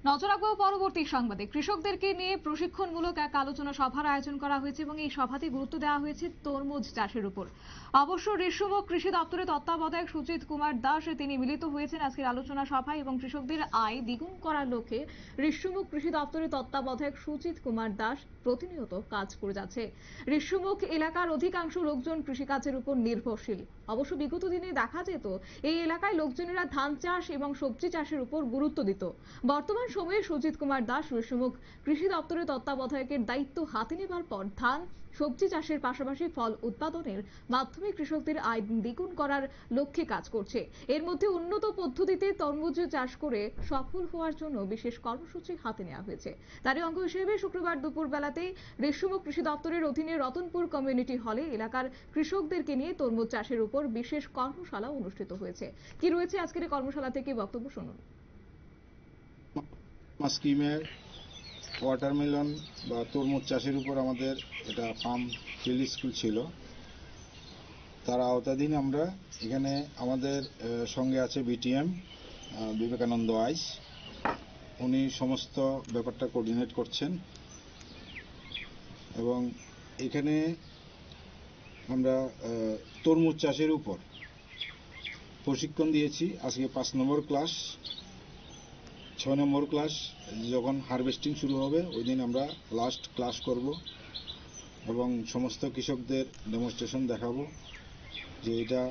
নজর রাখবো পরবর্তী সংবাদে। কৃষকদেরকে নিয়ে প্রশিক্ষণমূলক এক আলোচনা সভার আয়োজন করা হয়েছে এবং এই সভাতে গুরুত্ব দেওয়া হয়েছে তরমুজ চাষের উপর। অবশ্য রেশম ও কৃষি দপ্তরের তত্ত্বাবধায়ক সুজিত কুমার দাস তিনি মিলিত হয়েছেন আজকের আলোচনা সভায় এবং কৃষকদের আয় দ্বিগুণ করার লক্ষ্যে রেশম ও কৃষি দপ্তরের তত্ত্বাবধায়ক সুজিত কুমার দাস প্রতিনিয়ত কাজ করে যাচ্ছে। রেশমুখ এলাকার অধিকাংশ লোকজন কৃষিকাজের উপর নির্ভরশীল। অবশ্য বিগত দিনে দেখা যেত এই এলাকায় লোকজনেরা ধান চাষ এবং সবজি চাষের উপর গুরুত্ব দিত। বর্তমান সময়ে সুজিত কুমার দাস রেশমুখ কৃষি দপ্তরের তত্ত্বাবধায়কের দায়িত্ব হাতে নেবার পর ধান সবজি চাষের পাশাপাশি ফল উৎপাদনের মাধ্যমে কৃষকদের আয় দ্বিগুণ করার লক্ষ্যে কাজ করছে। এর মধ্যে উন্নত পদ্ধতিতে তরমুজ চাষ করে সফল হওয়ার জন্য বিশেষ কর্মসূচি হাতে নেওয়া হয়েছে। তারই অঙ্গ হিসেবে শুক্রবার দুপুর বেলাতেই রেশমুখ কৃষি দপ্তরের অধীনে রতনপুর কমিউনিটি হলে এলাকার কৃষকদেরকে নিয়ে তরমুজ চাষের উপর বিশেষ কর্মশালা অনুষ্ঠিত হয়েছে। কি রয়েছে আজকের এই কর্মশালা থেকে বক্তব্য শুনুন। স্কিমের ওয়াটারমেলন বা তরমুজ চাষের উপর আমাদের এটা ফার্ম ফিল্ড স্কুল ছিল, তার আওতাধীন আমরা এখানে আমাদের সঙ্গে আছে বিটিএম বিবেকানন্দ আইস, উনি সমস্ত ব্যাপারটা কোঅর্ডিনেট করছেন এবং এখানে আমরা তরমুজ চাষের উপর প্রশিক্ষণ দিয়েছি। আজকে 5 নম্বর ক্লাস, 6 নম্বর ক্লাস যখন হারভেস্টিং শুরু হবে ওই দিন আমরা লাস্ট ক্লাস করব এবং সমস্ত কৃষকদের ডেমনস্ট্রেশন দেখাবো যে এটা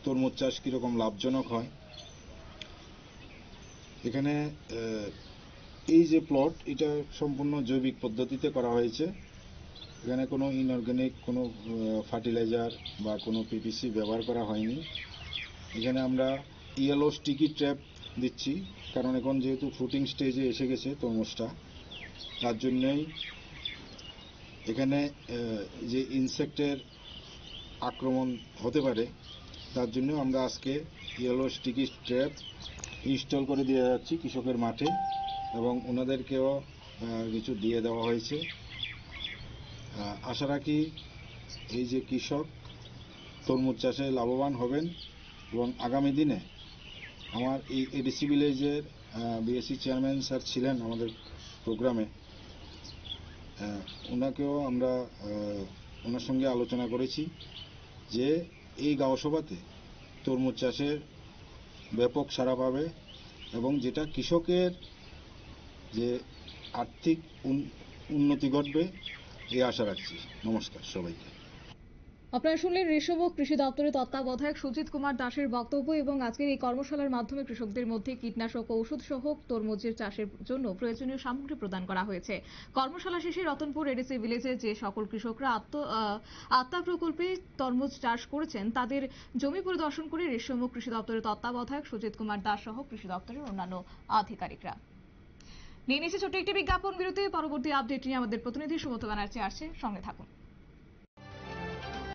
তরমুজ চাষ কীরকম লাভজনক হয়। এখানে এই যে প্লট এটা সম্পূর্ণ জৈবিক পদ্ধতিতে করা হয়েছে। এখানে কোনো ইনঅর্গানিক কোনো ফার্টিলাইজার বা কোনো পিপিসি ব্যবহার করা হয়নি। এখানে আমরা ইয়েলো স্টিকি ট্র্যাপ দিচ্ছি, কারণ এখন যেহেতু ফ্রুটিং স্টেজে এসে গেছে তরমুজটা, তার জন্যই এখানে যে ইনসেক্টের আক্রমণ হতে পারে তার জন্য আমরা আজকে ইয়েলো স্টিকি ট্র্যাপ ইনস্টল করে দিয়ে যাচ্ছি কৃষকের মাঠে এবং ওনাদেরকেও কিছু দিয়ে দেওয়া হয়েছে। আশা রাখি এই যে কৃষক তরমুজ চাষে লাভবান হবেন এবং আগামী দিনে আমার এই এডিসি ভিলেজের বিএসসি চেয়ারম্যান স্যার ছিলেন আমাদের প্রোগ্রামে, ওনাকেও আমরা ওনার সঙ্গে আলোচনা করেছি যে এই গাঁও সভাতে তরমুজ চাষের ব্যাপক সাড়া পাবে এবং যেটা কৃষকের যে আর্থিক উন্নতি ঘটবে এই আশা রাখছি। নমস্কার সবাইকে। আপনারা শুনলেন রেশমুখ কৃষি দপ্তরের তত্ত্বাবধায়ক সুজিত কুমার দাসের বক্তব্য এবং আজকের এই কর্মশালার মাধ্যমে কৃষকদের মধ্যে কীটনাশক ঔষধ সহ তরমুজের চাষের জন্য প্রয়োজনীয় সামগ্রী প্রদান করা হয়েছে। কর্মশালা শেষে রতনপুর এডিসি ভিলেজে যে সকল কৃষকরা আত্মা প্রকল্পে তরমুজ চাষ করেছেন তাদের জমি পরিদর্শন করে রেশমুখ কৃষি দপ্তরের তত্ত্বাবধায়ক সুজিত কুমার দাস সহ কৃষি দপ্তরের অন্যান্য আধিকারিকরা। নিয়ে নিচ্ছে ছোট্ট একটি বিজ্ঞাপন বিরতি। পরবর্তী আপডেট নিয়ে আমাদের প্রতিনিধি সুমন্ত ব্যানার্জি আসছে, সঙ্গে থাকুন।